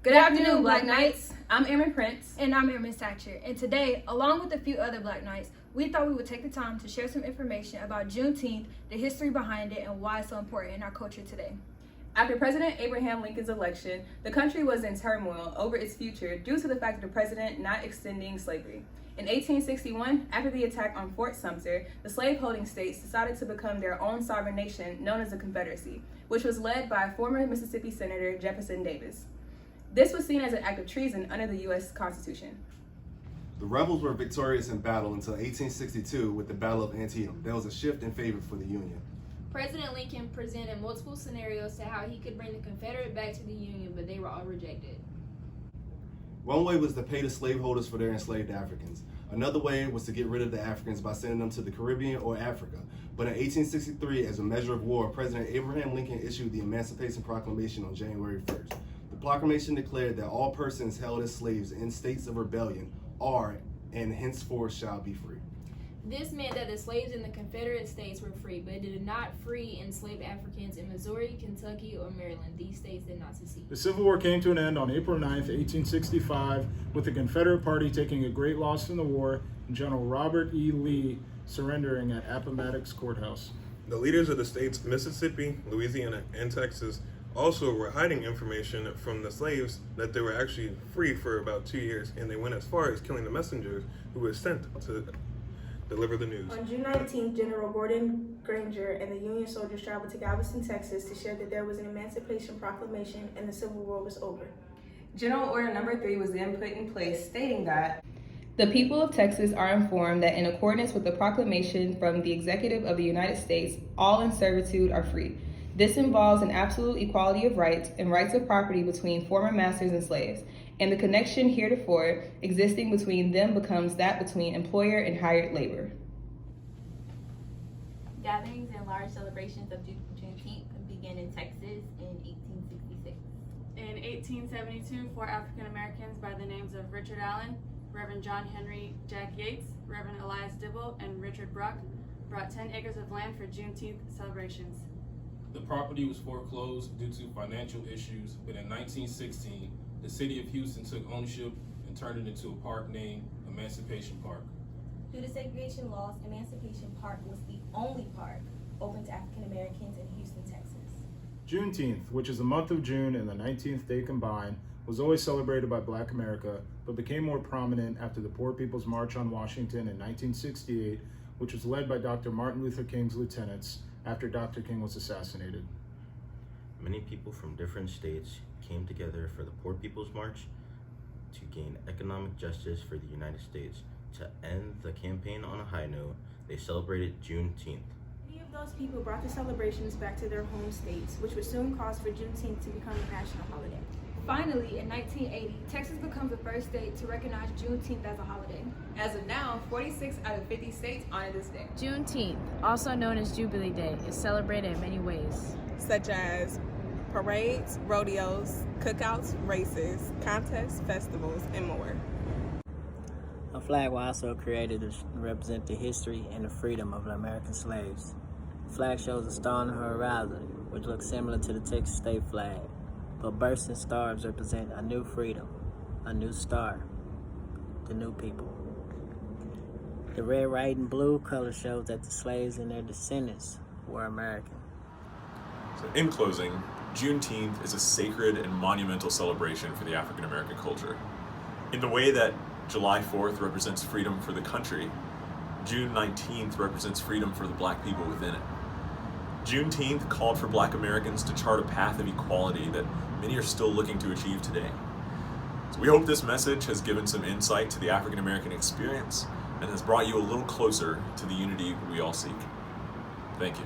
Good afternoon, Black Knights. I'm Erin Prince. And I'm Erin Thatcher. And today, along with a few other Black Knights, we thought we would take the time to share some information about Juneteenth, the history behind it, and why it's so important in our culture today. After President Abraham Lincoln's election, the country was in turmoil over its future due to the fact of the president not extending slavery. In 1861, after the attack on Fort Sumter, the slave-holding states decided to become their own sovereign nation known as the Confederacy, which was led by former Mississippi Senator Jefferson Davis. This was seen as an act of treason under the U.S. Constitution. The rebels were victorious in battle until 1862 with the Battle of Antietam. There was a shift in favor for the Union. President Lincoln presented multiple scenarios to how he could bring the Confederate back to the Union, but they were all rejected. One way was to pay the slaveholders for their enslaved Africans. Another way was to get rid of the Africans by sending them to the Caribbean or Africa. But in 1863, as a measure of war, President Abraham Lincoln issued the Emancipation Proclamation on January 1st. The proclamation declared that all persons held as slaves in states of rebellion are and henceforth shall be free. This meant that the slaves in the Confederate States were free, but it did not free enslaved Africans in Missouri, Kentucky, or Maryland. These states did not secede. The Civil War came to an end on April 9th, 1865, with the Confederate Party taking a great loss in the war and General Robert E. Lee surrendering at Appomattox Courthouse. The leaders of the states Mississippi, Louisiana, and Texas also were hiding information from the slaves that they were actually free for about 2 years, and they went as far as killing the messengers who were sent to deliver the news. On June 19th, General Gordon Granger and the Union soldiers traveled to Galveston, Texas to share that there was an Emancipation Proclamation and the Civil War was over. General Order Number 3 was then put in place, stating that the people of Texas are informed that in accordance with the proclamation from the Executive of the United States, all in servitude are free. This involves an absolute equality of rights and rights of property between former masters and slaves, and the connection heretofore existing between them becomes that between employer and hired labor. Gatherings and large celebrations of Juneteenth began in Texas in 1866. In 1872, 4 African Americans by the names of Richard Allen, Reverend John Henry Jack Yates, Reverend Elias Dibble, and Richard Brock brought 10 acres of land for Juneteenth celebrations. The property was foreclosed due to financial issues, but in 1916, the city of Houston took ownership and turned it into a park named Emancipation Park. Due to segregation laws, Emancipation Park was the only park open to African Americans in Houston, Texas. Juneteenth, which is the month of June and the 19th day combined, was always celebrated by Black America, but became more prominent after the Poor People's March on Washington in 1968, which was led by Dr. Martin Luther King's lieutenants after Dr. King was assassinated. Many people from different states came together for the Poor People's March to gain economic justice for the United States. To end the campaign on a high note, they celebrated Juneteenth. Many of those people brought the celebrations back to their home states, which would soon cause for Juneteenth to become a national holiday. Finally, in 1980, Texas becomes the first state to recognize Juneteenth as a holiday. As of now, 46 out of 50 states honor this day. Juneteenth, also known as Jubilee Day, is celebrated in many ways, such as parades, rodeos, cookouts, races, contests, festivals, and more. A flag was also created to represent the history and the freedom of the American slaves. The flag shows a star on the horizon, which looks similar to the Texas state flag, but bursting stars represent a new freedom, a new star, the new people. The red, white, and blue color shows that the slaves and their descendants were American. So in closing, Juneteenth is a sacred and monumental celebration for the African American culture. In the way that July 4th represents freedom for the country, June 19th represents freedom for the Black people within it. Juneteenth called for Black Americans to chart a path of equality that many are still looking to achieve today. So we hope this message has given some insight to the African American experience and has brought you a little closer to the unity we all seek. Thank you.